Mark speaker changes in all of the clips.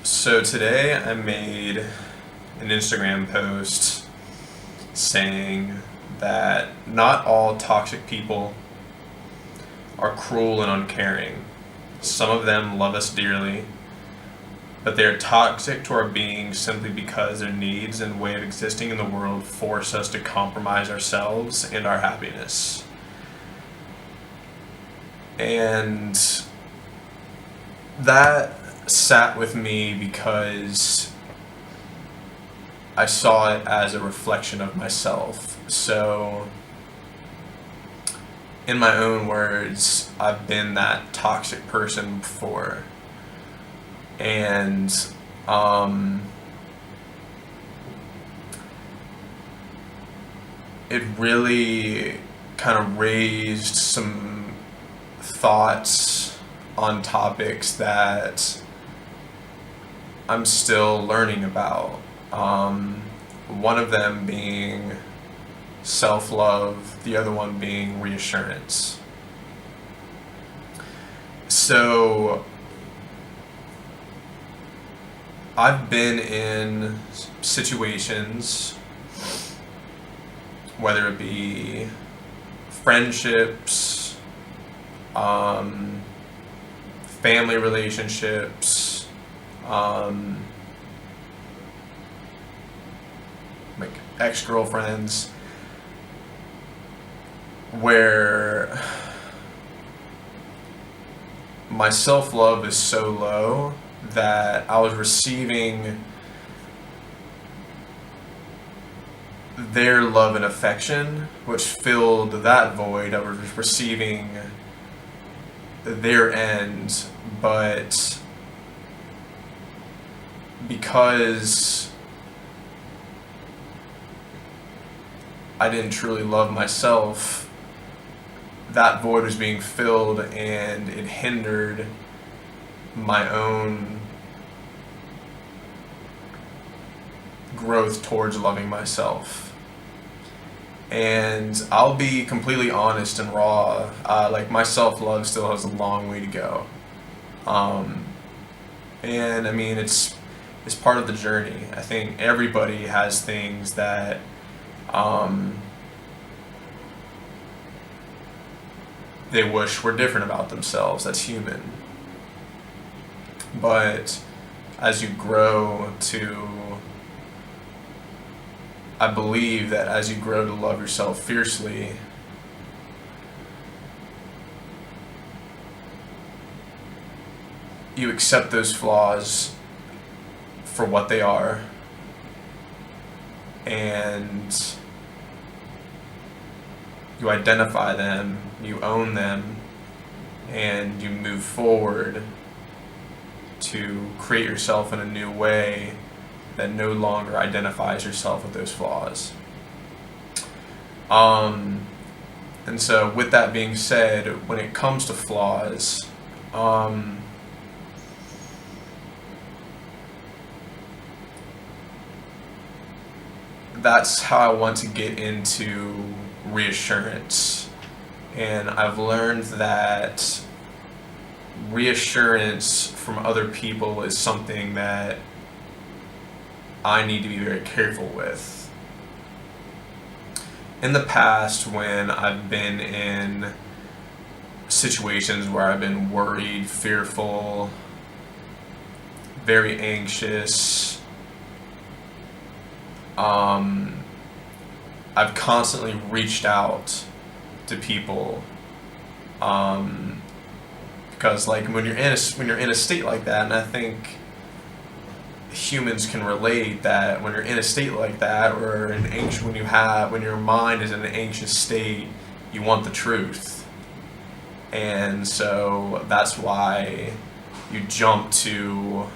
Speaker 1: So today I made an Instagram post saying that not all toxic people are cruel and uncaring. Some of them love us dearly, but they are toxic to our being simply because their needs and way of existing in the world force us to compromise ourselves and our happiness. And that sat with me because I saw it as a reflection of myself. So, in my own words, I've been that toxic person before. And it really kind of raised some thoughts on topics that I'm still learning about. One of them being self-love, the other one being reassurance. So I've been in situations, whether it be friendships, family relationships, like ex-girlfriends, where my self-love is so low that I was receiving their love and affection, which filled that void. I was receiving their end, but because I didn't truly love myself, that void was being filled and it hindered my own growth towards loving myself. And I'll be completely honest and raw, like my self-love still has a long way to go. And I mean, it's part of the journey. I think everybody has things that they wish were different about themselves. That's human. But as you grow to, I believe that as you grow to love yourself fiercely, you accept those flaws for what they are, and you identify them, you own them, and you move forward to create yourself in a new way that no longer identifies yourself with those flaws. And so with that being said, when it comes to flaws, that's how I want to get into reassurance. And I've learned that reassurance from other people is something that I need to be very careful with. In the past, when I've been in situations where I've been worried, fearful, very anxious, I've constantly reached out to people, because like when you're in a state like that, and I think humans can relate that when you're in a state like that, or when your mind is in an anxious state, you want the truth. And so that's why you jump to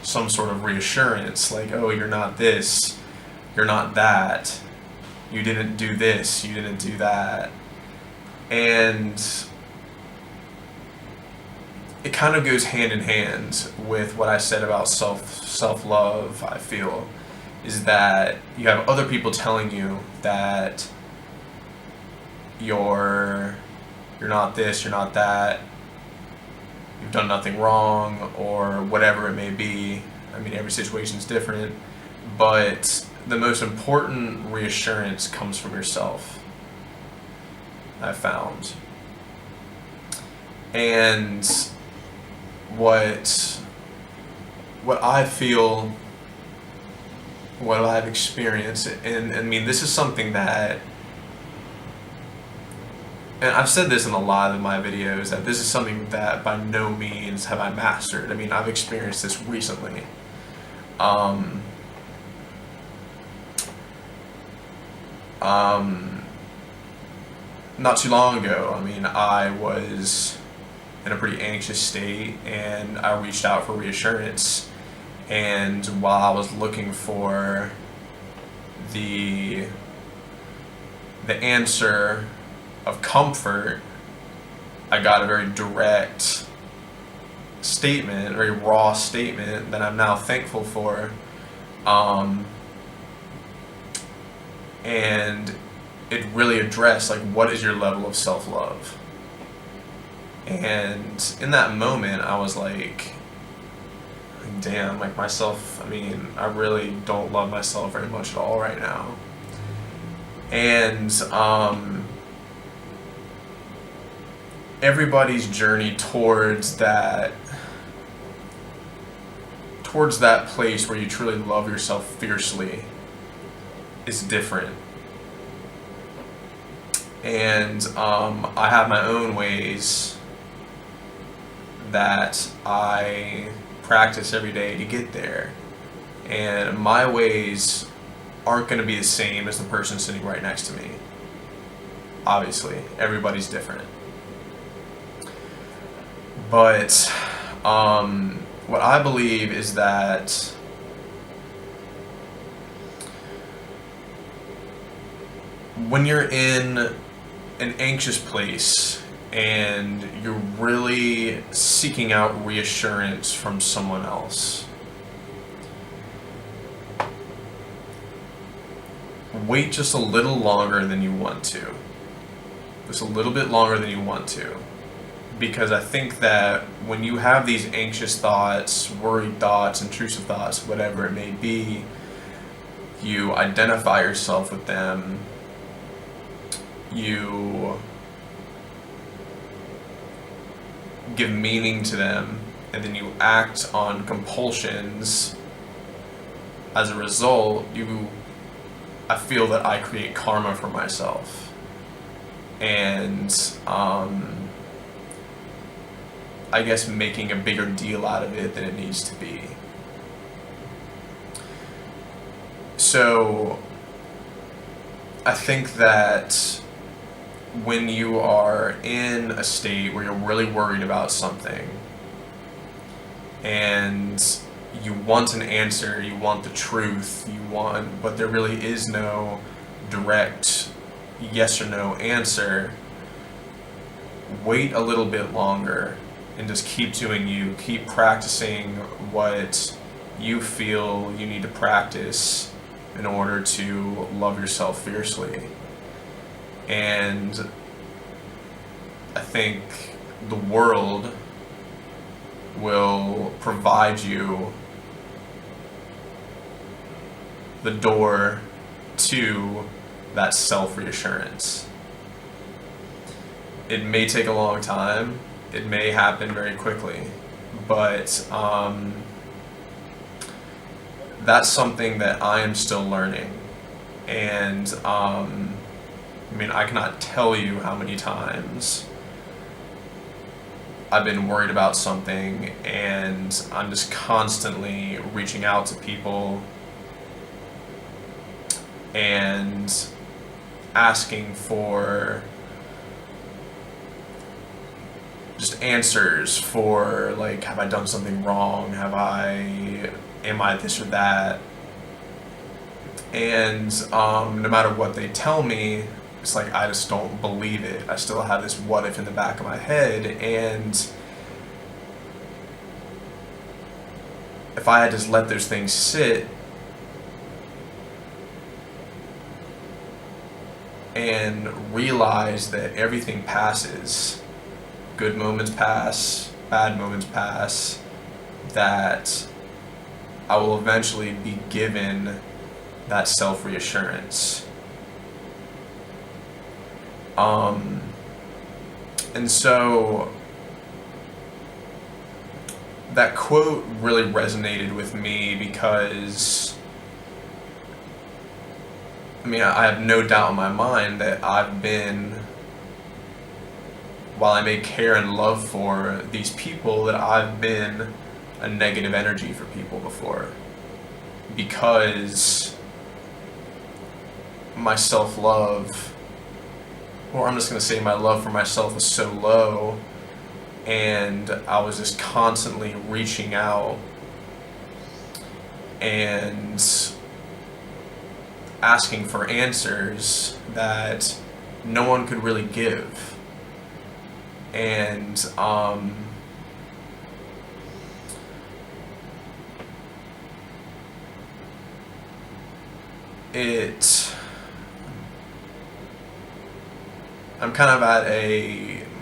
Speaker 1: some sort of reassurance, like, oh, you're not this, you're not that, you didn't do this, you didn't do that. And it kind of goes hand in hand with what I said about self-love. I feel is that you have other people telling you that you're not this, you're not that, you've done nothing wrong, or whatever it may be, I mean, every situation is different, but the most important reassurance comes from yourself, I've found. And what I feel, what I've experienced, and I mean, this is something that, and I've said this in a lot of my videos, that this is something that by no means have I mastered. I mean, I've experienced this recently. Not too long ago, I mean, I was in a pretty anxious state, and I reached out for reassurance. And while I was looking for the answer of comfort, I got a very direct statement, a very raw statement that I'm now thankful for. And it really addressed, like, what is your level of self-love? And in that moment, I was like, damn, like, myself, I mean, I really don't love myself very much at all right now. And everybody's journey towards that place where you truly love yourself fiercely is different. And I have my own ways that I practice every day to get there. And my ways aren't going to be the same as the person sitting right next to me. Obviously, everybody's different. But what I believe is that when you're in an anxious place and you're really seeking out reassurance from someone else, wait just a little longer than you want to. Just a little bit longer than you want to. Because I think that when you have these anxious thoughts, worried thoughts, intrusive thoughts, whatever it may be, you identify yourself with them, you give meaning to them, and then you act on compulsions. As a result, I feel that I create karma for myself. And I guess making a bigger deal out of it than it needs to be. So I think that when you are in a state where you're really worried about something and you want an answer, you want the truth, but there really is no direct yes or no answer, wait a little bit longer and just keep doing you. Keep practicing what you feel you need to practice in order to love yourself fiercely. And I think the world will provide you the door to that self-reassurance. It may take a long time. It may happen very quickly. But that's something that I am still learning. And I mean, I cannot tell you how many times I've been worried about something and I'm just constantly reaching out to people and asking for just answers for, like, have I done something wrong? Am I this or that? And no matter what they tell me, it's like I just don't believe it. I still have this what if in the back of my head, and if I had just let those things sit and realize that everything passes, good moments pass, bad moments pass, that I will eventually be given that self-reassurance. And so that quote really resonated with me because, I mean, I have no doubt in my mind that I've been, while I may care and love for these people, that I've been a negative energy for people before, because my self-love, or I'm just going to say my love for myself, was so low, and I was just constantly reaching out and asking for answers that no one could really give. And I'm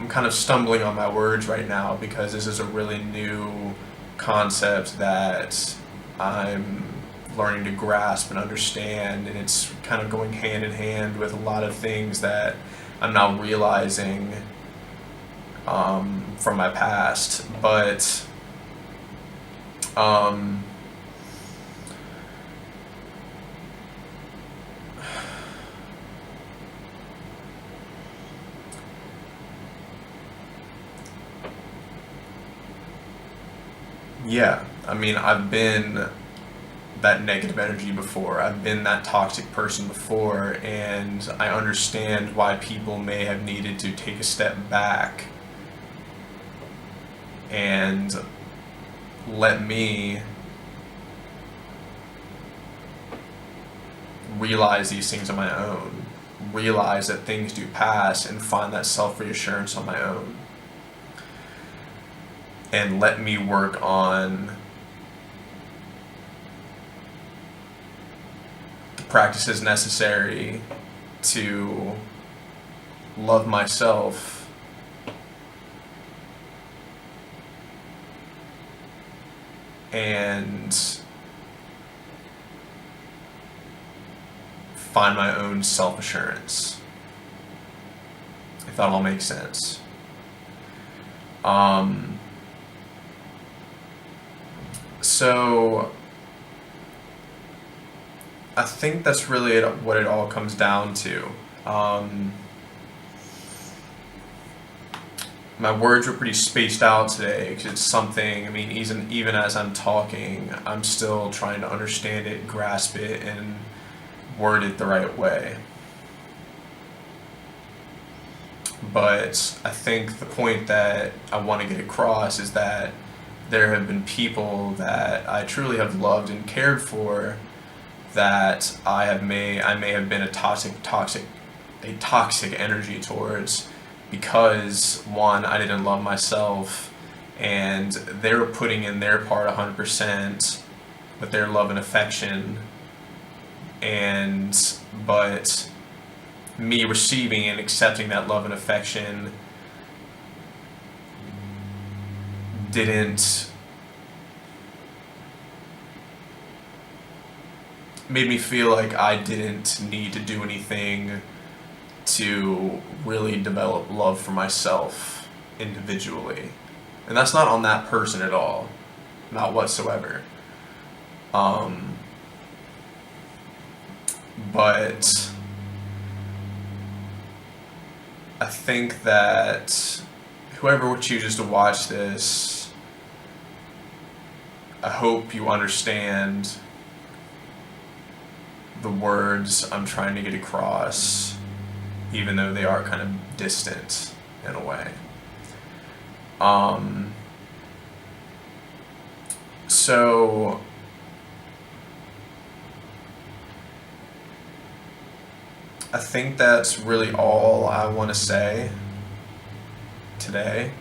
Speaker 1: kind of stumbling on my words right now, because this is a really new concept that I'm learning to grasp and understand, and it's kind of going hand in hand with a lot of things that I'm now realizing from my past. But yeah, I mean, I've been that negative energy before. I've been that toxic person before, and I understand why people may have needed to take a step back and let me realize these things on my own, realize that things do pass, and find that self-reassurance on my own, and let me work on the practices necessary to love myself and find my own self-assurance, if that all makes sense. So I think that's really what it all comes down to. My words were pretty spaced out today, because it's something, I mean, even as I'm talking, I'm still trying to understand it, grasp it, and word it the right way. But I think the point that I want to get across is that there have been people that I truly have loved and cared for that I may have been a toxic energy towards, because one, I didn't love myself, and they were putting in their part 100% with their love and affection, but me receiving and accepting that love and affection made me feel like I didn't need to do anything to really develop love for myself individually. And that's not on that person at all, not whatsoever. But I think that whoever chooses to watch this, I hope you understand the words I'm trying to get across, even though they are kind of distant in a way. So I think that's really all I want to say today.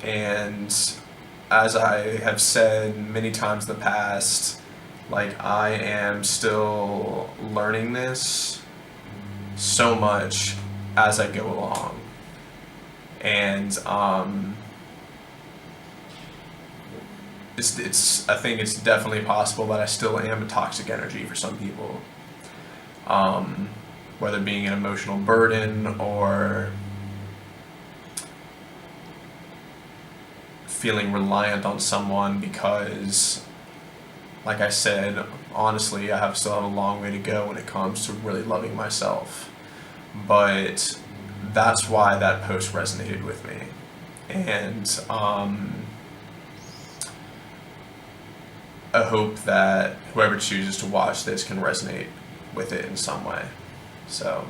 Speaker 1: And as I have said many times in the past, like, I am still learning this so much as I go along. And I think it's definitely possible that I still am a toxic energy for some people. Um, whether being an emotional burden or feeling reliant on someone because, like I said, honestly, I still have a long way to go when it comes to really loving myself. But that's why that post resonated with me. And I hope that whoever chooses to watch this can resonate with it in some way. So,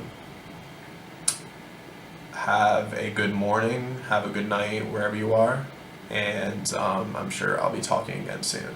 Speaker 1: have a good morning, have a good night wherever you are, and I'm sure I'll be talking again soon.